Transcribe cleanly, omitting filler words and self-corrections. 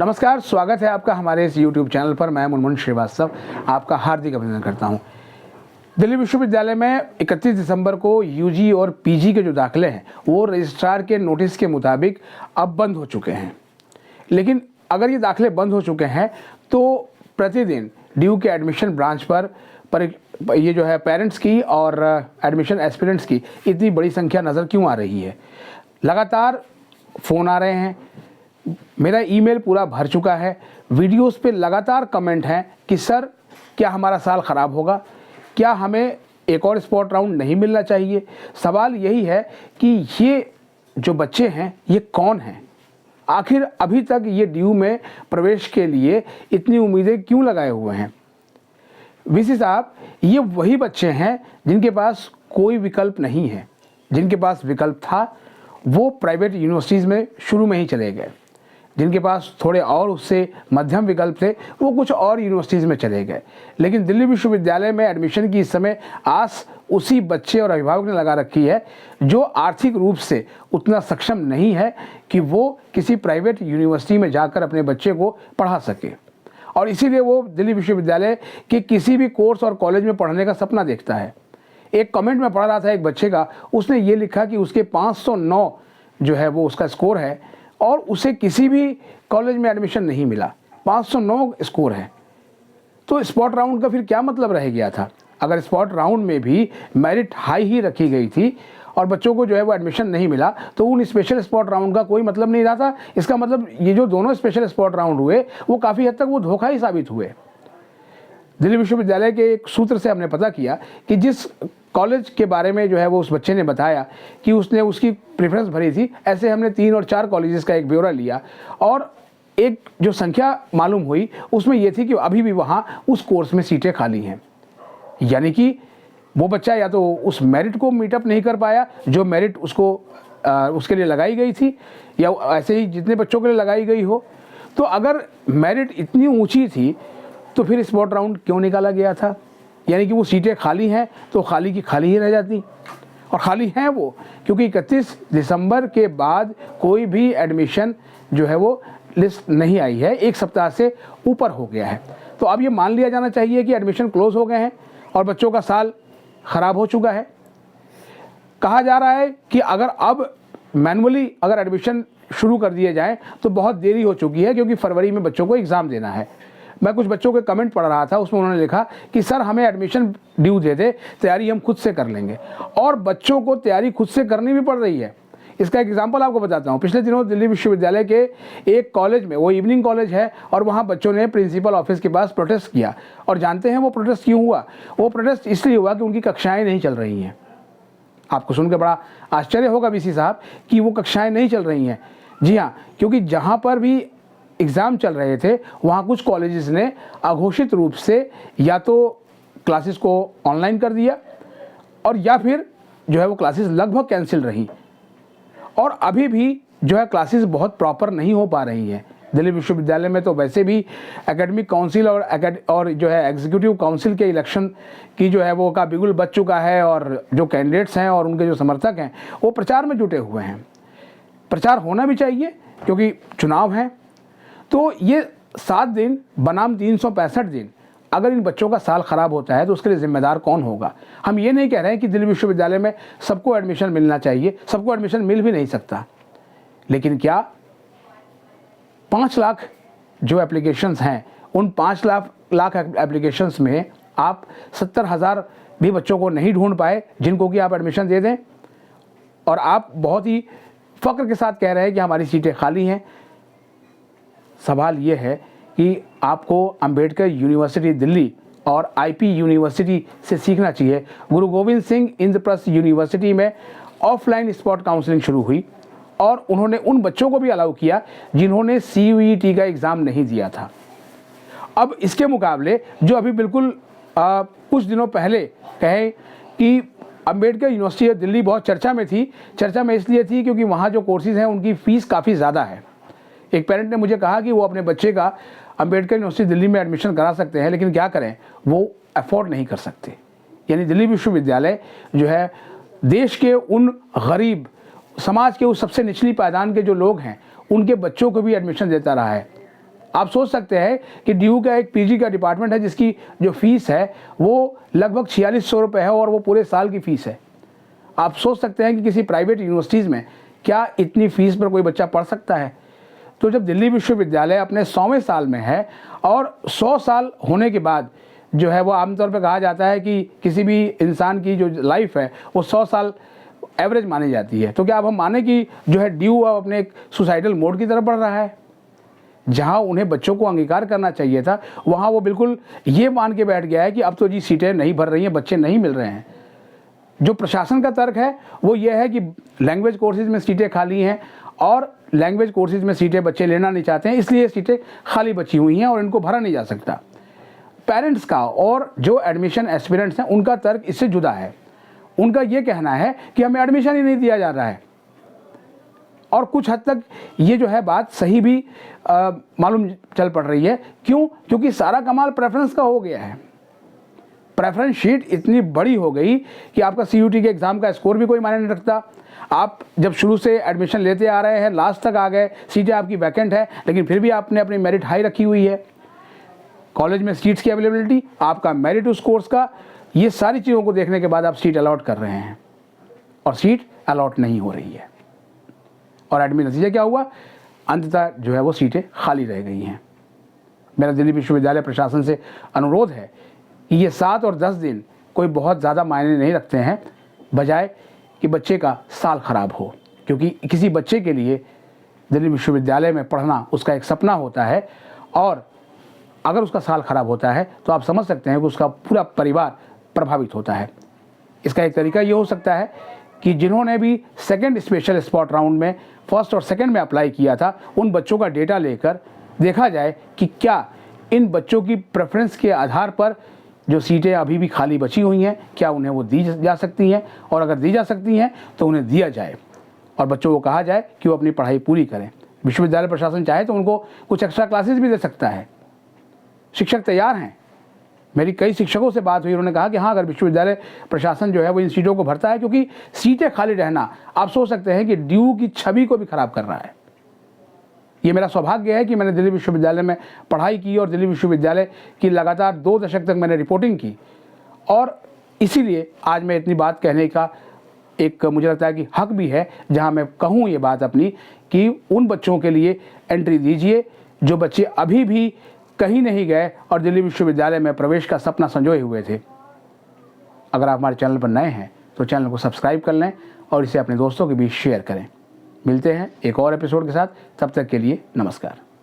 नमस्कार, स्वागत है आपका हमारे इस YouTube चैनल पर। मैं मुनमुन श्रीवास्तव आपका हार्दिक अभिनंदन करता हूं। दिल्ली विश्वविद्यालय में 31 दिसंबर को यूजी और पीजी के जो दाखिले हैं वो रजिस्ट्रार के नोटिस के मुताबिक अब बंद हो चुके हैं। लेकिन अगर ये दाखिले बंद हो चुके हैं तो प्रतिदिन ड्यू के एडमिशन ब्रांच पर ये जो है पेरेंट्स की और एडमिशन एस्पिरेंट्स की इतनी बड़ी संख्या नज़र क्यों आ रही है? लगातार फ़ोन आ रहे हैं, मेरा ईमेल पूरा भर चुका है, वीडियोस पे लगातार कमेंट हैं कि सर क्या हमारा साल ख़राब होगा, क्या हमें एक और स्पॉट राउंड नहीं मिलना चाहिए। सवाल यही है कि ये जो बच्चे हैं ये कौन हैं, आखिर अभी तक ये ड्यू में प्रवेश के लिए इतनी उम्मीदें क्यों लगाए हुए हैं। वीसी साहब, ये वही बच्चे हैं जिनके पास कोई विकल्प नहीं है। जिनके पास विकल्प था वो प्राइवेट यूनिवर्सिटीज़ में शुरू में ही चले गए, जिनके पास थोड़े और उससे मध्यम विकल्प थे वो कुछ और यूनिवर्सिटीज़ में चले गए। लेकिन दिल्ली विश्वविद्यालय में एडमिशन की इस समय आस उसी बच्चे और अभिभावक ने लगा रखी है जो आर्थिक रूप से उतना सक्षम नहीं है कि वो किसी प्राइवेट यूनिवर्सिटी में जाकर अपने बच्चे को पढ़ा सके, और इसीलिए वो दिल्ली विश्वविद्यालय के किसी भी कोर्स और कॉलेज में पढ़ने का सपना देखता है। एक कमेंट में पढ़ रहा था एक बच्चे का, उसने ये लिखा कि उसके 509 जो है वो उसका स्कोर है और उसे किसी भी कॉलेज में एडमिशन नहीं मिला। 509 स्कोर है, तो स्पॉट राउंड का फिर क्या मतलब रह गया था? अगर स्पॉट राउंड में भी मेरिट हाई ही रखी गई थी और बच्चों को जो है वो एडमिशन नहीं मिला तो उन स्पेशल स्पॉट राउंड का कोई मतलब नहीं रहा था। इसका मतलब ये जो दोनों स्पेशल स्पॉट राउंड हुए वो काफ़ी हद तक वो धोखा ही साबित हुए। दिल्ली विश्वविद्यालय के एक सूत्र से हमने पता किया कि जिस कॉलेज के बारे में जो है वो उस बच्चे ने बताया कि उसने उसकी प्रेफरेंस भरी थी, ऐसे हमने 3 और 4 कॉलेजेस का एक ब्यौरा लिया और एक जो संख्या मालूम हुई उसमें ये थी कि अभी भी वहाँ उस कोर्स में सीटें खाली हैं। यानी कि वो बच्चा या तो उस मेरिट को मीटअप नहीं कर पाया जो मेरिट उसको उसके लिए लगाई गई थी, या ऐसे ही जितने बच्चों के लिए लगाई गई हो। तो अगर मेरिट इतनी ऊँची थी तो फिर स्पॉट राउंड क्यों निकाला गया था? यानी कि वो सीटें खाली हैं तो खाली की खाली ही रह जाती, और खाली हैं वो क्योंकि 31 दिसंबर के बाद कोई भी एडमिशन जो है वो लिस्ट नहीं आई है, 1 सप्ताह से ऊपर हो गया है। तो अब ये मान लिया जाना चाहिए कि एडमिशन क्लोज हो गए हैं और बच्चों का साल ख़राब हो चुका है। कहा जा रहा है कि अगर अब मैनुअली अगर एडमिशन शुरू कर दिए जाएँ तो बहुत देरी हो चुकी है, क्योंकि फरवरी में बच्चों को एग्ज़ाम देना है। मैं कुछ बच्चों के कमेंट पढ़ रहा था, उसमें उन्होंने लिखा कि सर हमें एडमिशन ड्यू दे दे, तैयारी हम खुद से कर लेंगे। और बच्चों को तैयारी खुद से करनी भी पड़ रही है। इसका एक एग्जांपल आपको बताता हूँ। पिछले दिनों दिल्ली विश्वविद्यालय के एक कॉलेज में, वो इवनिंग कॉलेज है, और वहाँ बच्चों ने प्रिंसिपल ऑफिस के पास प्रोटेस्ट किया। और जानते हैं वो प्रोटेस्ट क्यों हुआ? वो प्रोटेस्ट इसलिए हुआ कि उनकी कक्षाएँ नहीं चल रही हैं। आपको सुनकर बड़ा आश्चर्य होगा वीसी साहब कि वो कक्षाएँ नहीं चल रही हैं। जी हाँ, क्योंकि जहाँ पर भी एग्ज़ाम चल रहे थे वहाँ कुछ कॉलेजेस ने अघोषित रूप से या तो क्लासेस को ऑनलाइन कर दिया और या फिर जो है वो क्लासेस लगभग कैंसिल रही, और अभी भी जो है क्लासेस बहुत प्रॉपर नहीं हो पा रही हैं। दिल्ली विश्वविद्यालय में तो वैसे भी एकेडमिक काउंसिल और जो है एग्जीक्यूटिव काउंसिल के इलेक्शन की जो है वो का बिगुल बच चुका है, और जो कैंडिडेट्स हैं और उनके जो समर्थक हैं वो प्रचार में जुटे हुए हैं। प्रचार होना भी चाहिए क्योंकि चुनाव हैं। तो ये 7 दिन बनाम 365 दिन अगर इन बच्चों का साल ख़राब होता है तो उसके लिए ज़िम्मेदार कौन होगा? हम ये नहीं कह रहे हैं कि दिल्ली विश्वविद्यालय में सबको एडमिशन मिलना चाहिए, सबको एडमिशन मिल भी नहीं सकता। लेकिन क्या 5 लाख जो एप्लीकेशंस हैं, उन 5 लाख एप्लीकेशंस में आप 70,000 भी बच्चों को नहीं ढूंढ पाए जिनको कि आप एडमिशन दे दें, और आप बहुत ही फ़ख्र के साथ कह रहे हैं कि हमारी सीटें खाली हैं? सवाल ये है कि आपको अंबेडकर यूनिवर्सिटी दिल्ली और आईपी यूनिवर्सिटी से सीखना चाहिए। गुरु गोविंद सिंह इंद्रप्रस्थ यूनिवर्सिटी में ऑफलाइन स्पॉट काउंसलिंग शुरू हुई और उन्होंने उन बच्चों को भी अलाउ किया जिन्होंने CUET का एग्ज़ाम नहीं दिया था। अब इसके मुकाबले जो अभी बिल्कुल कुछ दिनों पहले कहें कि अंबेडकर यूनिवर्सिटी दिल्ली बहुत चर्चा में थी। चर्चा में इसलिए थी क्योंकि वहाँ जो कोर्सेज़ हैं उनकी फ़ीस काफ़ी ज़्यादा है। एक पेरेंट ने मुझे कहा कि वो अपने बच्चे का अंबेडकर यूनिवर्सिटी दिल्ली में एडमिशन करा सकते हैं, लेकिन क्या करें, वो अफोर्ड नहीं कर सकते। यानी दिल्ली विश्वविद्यालय जो है देश के उन गरीब, समाज के उस सबसे निचली पायदान के जो लोग हैं उनके बच्चों को भी एडमिशन देता रहा है। आप सोच सकते हैं कि DU का एक PG का डिपार्टमेंट है जिसकी जो फीस है वो लगभग 4600 रुपये है और वो पूरे साल की फ़ीस है। आप सोच सकते हैं कि किसी प्राइवेट यूनिवर्सिटीज़ में क्या इतनी फ़ीस पर कोई बच्चा पढ़ सकता है। तो जब दिल्ली विश्वविद्यालय अपने 100वें साल में है और 100 साल होने के बाद जो है वो आमतौर पर कहा जाता है कि किसी भी इंसान की जो लाइफ है वो 100 साल एवरेज मानी जाती है, तो क्या अब हम माने कि जो है DU अब अपने एक सुसाइडल मोड की तरफ बढ़ रहा है। जहां उन्हें बच्चों को अंगीकार करना चाहिए था वहां वो बिल्कुल ये मान के बैठ गया है कि अब तो जी सीटें नहीं भर रही हैं, बच्चे नहीं मिल रहे हैं। जो प्रशासन का तर्क है वो ये है कि लैंग्वेज कोर्सेज में सीटें खाली हैं और लैंग्वेज कोर्सेज में सीटें बच्चे लेना नहीं चाहते हैं, इसलिए सीटें खाली बची हुई हैं और इनको भरा नहीं जा सकता। पेरेंट्स का और जो एडमिशन एस्पिरेंट्स हैं उनका तर्क इससे जुदा है। उनका ये कहना है कि हमें एडमिशन ही नहीं दिया जा रहा है, और कुछ हद तक ये जो है बात सही भी मालूम चल पड़ रही है। क्यों? क्योंकि सारा कमाल प्रेफरेंस का हो गया है। प्रेफरेंस शीट इतनी बड़ी हो गई कि आपका CUT के एग्ज़ाम का स्कोर भी कोई मायने नहीं रखता। आप जब शुरू से एडमिशन लेते आ रहे हैं, लास्ट तक आ गए, सीटें आपकी वैकेंट है, लेकिन फिर भी आपने अपनी मेरिट हाई रखी हुई है। कॉलेज में सीट्स की अवेलेबिलिटी, आपका मेरिट उस कोर्स का, ये सारी चीज़ों को देखने के बाद आप सीट अलॉट कर रहे हैं और सीट अलॉट नहीं हो रही है। और एडमिट नतीजा क्या हुआ? अंततः जो है वो सीटें खाली रह गई हैं। मेरा दिल्ली विश्वविद्यालय प्रशासन से अनुरोध है कि ये 7 और 10 दिन कोई बहुत ज़्यादा मायने नहीं रखते हैं, बजाय कि बच्चे का साल ख़राब हो। क्योंकि किसी बच्चे के लिए दिल्ली विश्वविद्यालय में पढ़ना उसका एक सपना होता है, और अगर उसका साल ख़राब होता है तो आप समझ सकते हैं कि उसका पूरा परिवार प्रभावित होता है। इसका एक तरीका ये हो सकता है कि जिन्होंने भी सेकंड स्पेशल स्पॉट राउंड में फर्स्ट और सेकंड में अप्लाई किया था, उन बच्चों का डेटा लेकर देखा जाए कि क्या इन बच्चों की प्रेफरेंस के आधार पर जो सीटें अभी भी खाली बची हुई हैं, क्या उन्हें वो दी जा सकती हैं, और अगर दी जा सकती हैं तो उन्हें दिया जाए और बच्चों को कहा जाए कि वो अपनी पढ़ाई पूरी करें। विश्वविद्यालय प्रशासन चाहे तो उनको कुछ एक्स्ट्रा क्लासेस भी दे सकता है। शिक्षक तैयार हैं। मेरी कई शिक्षकों से बात हुई, उन्होंने कहा कि हाँ, अगर विश्वविद्यालय प्रशासन जो है वो इन सीटों को भरता है, क्योंकि सीटें खाली रहना आप सोच सकते हैं कि DU की छवि को भी खराब कर रहा है। ये मेरा सौभाग्य है कि मैंने दिल्ली विश्वविद्यालय में पढ़ाई की और दिल्ली विश्वविद्यालय की लगातार 2 दशक तक मैंने रिपोर्टिंग की, और इसीलिए आज मैं इतनी बात कहने का एक मुझे लगता है कि हक भी है, जहाँ मैं कहूँ ये बात अपनी कि उन बच्चों के लिए एंट्री दीजिए जो बच्चे अभी भी कहीं नहीं गए और दिल्ली विश्वविद्यालय में प्रवेश का सपना संजोए हुए थे। अगर आप हमारे चैनल पर नए हैं तो चैनल को सब्सक्राइब कर लें और इसे अपने दोस्तों के बीच शेयर करें। मिलते हैं एक और एपिसोड के साथ, तब तक के लिए नमस्कार।